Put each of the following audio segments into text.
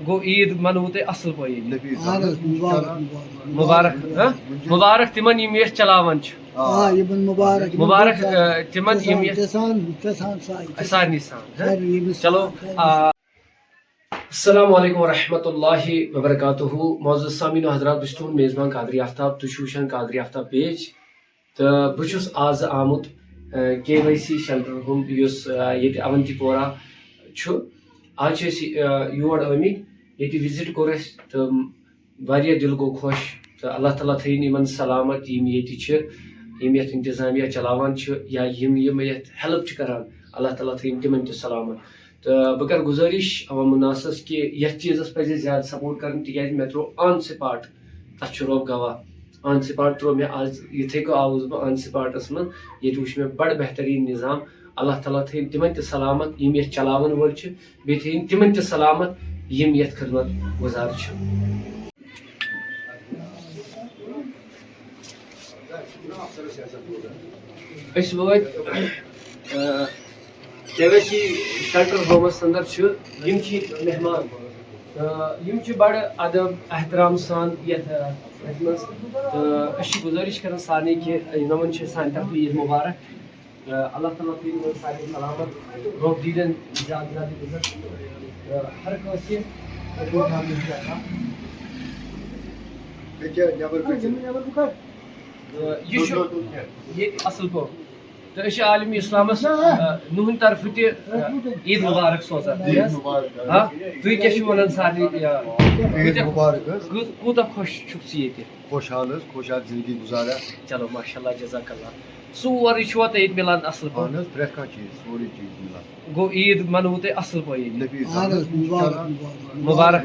گو عید منو تہ اصل پٲٹھۍ مبارک مبارک تمن یم یہ چلاوان چھ مبارک تمن یم یہ سارنی سان چلو السلام علیکم ورحمۃ اللہ وبرکاتہ معزز سامعین و حضرات بہٕ چھُس تُہُنٛد میزبان قادری آفتاب تُہۍ چھِو وٕچھان قادری آفتاب پیج تہٕ بہٕ چھُس آز آمُت KYC شیلٹر ہُنٛد یُس ییٚتہِ اونتی پورہ چھُ آز چھِ أسۍ یور آمٕتۍ ییٚتہِ وِزِٹ کوٚر اَسہِ تہٕ واریاہ دِل گوٚو خۄش تہٕ اللہ تعالیٰ تھٲیِن یِمن سلامت یِم ییٚتہِ چھِ یِم یَتھ انتظامیہ چلاوان چھِ یا یِم یَتھ ہیلٕپ چھِ کران اللہ تعالیٰ تھٲیِن تِمن تہِ سلامت تہٕ بہٕ کرٕ گُزٲرِش عوام الناسس کہِ یتھ چیٖزس پزِ زیادٕ سپورٹ کرُن تِکیازِ مےٚ ترٛوو آن سپاٹ تتھ چھُ رۄب گواہ آن سپاٹ ترٛوو مےٚ آز یِتھٕے کٔنۍ آوُس بہٕ آن سپاٹس منٛز ییٚتہِ وٕچھ مےٚ بڑٕ بہتریٖن نظام اللہ تعالیٰ تھٲیِن تِمن تہِ سلامت یِم یتھ چلاون وٲلۍ چھِ بیٚیہِ تھٲیِن تِمن تہِ سلامت یِم یتھ خدمت گُزار چھِ أسۍ وٲتۍ KYC شیلٹر ہومس اندر چھِ یِم چھِ ییٚتہِ مہمان یِم چھِ بڑٕ ادب احترام سان یتھ منٛز تہٕ أسۍ چھِ گُزٲرِش کران سارنٕے کہِ یِمن چھِ سانہِ طرفہٕ عید مبارک اللہ تعالیٰ تھٲیِن یِمن سارنٕے سلامت رۄب دیٖن زیادٕ زیادٕ عزت ہر کٲنٛسہِ یہِ چھُ ییٚتہِ اصل پٲٹھۍ تہٕ أسۍ چھِ عالمی اسلامس نُہنٛدِ طرفہٕ تہِ عید مبارک سوزان تُہۍ کیٛاہ چھِو ونان سارنٕے کوٗتاہ خۄش چھُکھ ژٕ ییٚتہِ خوشحال زندگی گزارا چلو ماشاء اللہ جزاک اللہ سورُے چھُوا تۄہہِ ییٚتہِ مِلان اصل پٲٹھۍ پرٛٮ۪تھ کانٛہہ چیٖز سورُے چیٖز مِلان گوٚو عید منوٕ تۄہہِ اصل پٲٹھۍ مبارک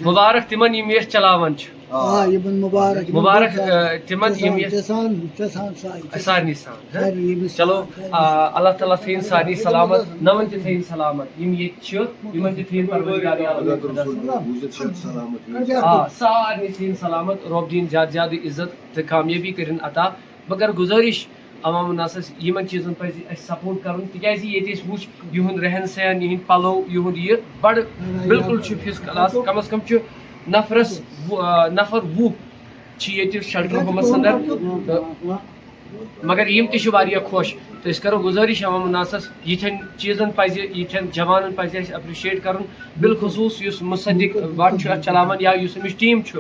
مبارک تِمن یِم یتھ چلاوان چھِ مبارک تِمن یِم یتھ سارنٕے سان چلو اللہ تعالیٰ تھٲیِن سارنٕے سلامت نمن تہِ تھٲیِن سلامت یِم ییٚتہِ چھِ یِمن تہِ تھٲیِن پروردگار عالم سارنٕے تھٲیِن سلامت رۄب دِیِن زیادٕ زیادٕ عزت تہٕ کامیٲبی کٔرِنۍ عطا بہٕ کرٕ گُزٲرِش عوام الناسس یِمن چیٖزن پزِ اَسہِ سپورٹ کرُن تِکیازِ ییٚتہِ أسۍ وٕچھ یِہُنٛد رہن سہن یِہنٛدۍ پلو یِہُنٛد یہِ بڑٕ بالکُل چھُ فِس کلاس کم از کم چھُ نفر 20 چھِ ییٚتہِ شیلٹر ہومس اندر مگر یِم تہِ چھِ واریاہ خۄش تہٕ أسۍ کرو گُزٲرِش عوام الناسس یِتھٮ۪ن چیٖزن پزِ یِتھٮ۪ن جوانن پزِ اَسہِ ایپرِشیٹ کرُن بالخصوٗص یُس مُصدق وٹ چھُ اتھ چلاوان یا یُس أمِس ٹیٖم چھُ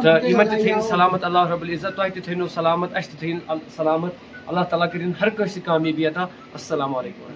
تہٕ یِمن تہِ تھٲیِن سلامت اللہ رب العزت تۄہہِ تہِ تھٲینو سلامت اَسہِ تہِ تھٲیِن سلامت اللہ تعالیٰ کٔرِنۍ ہر کٲنٛسہِ کامیٲبی عطا السلام علیکم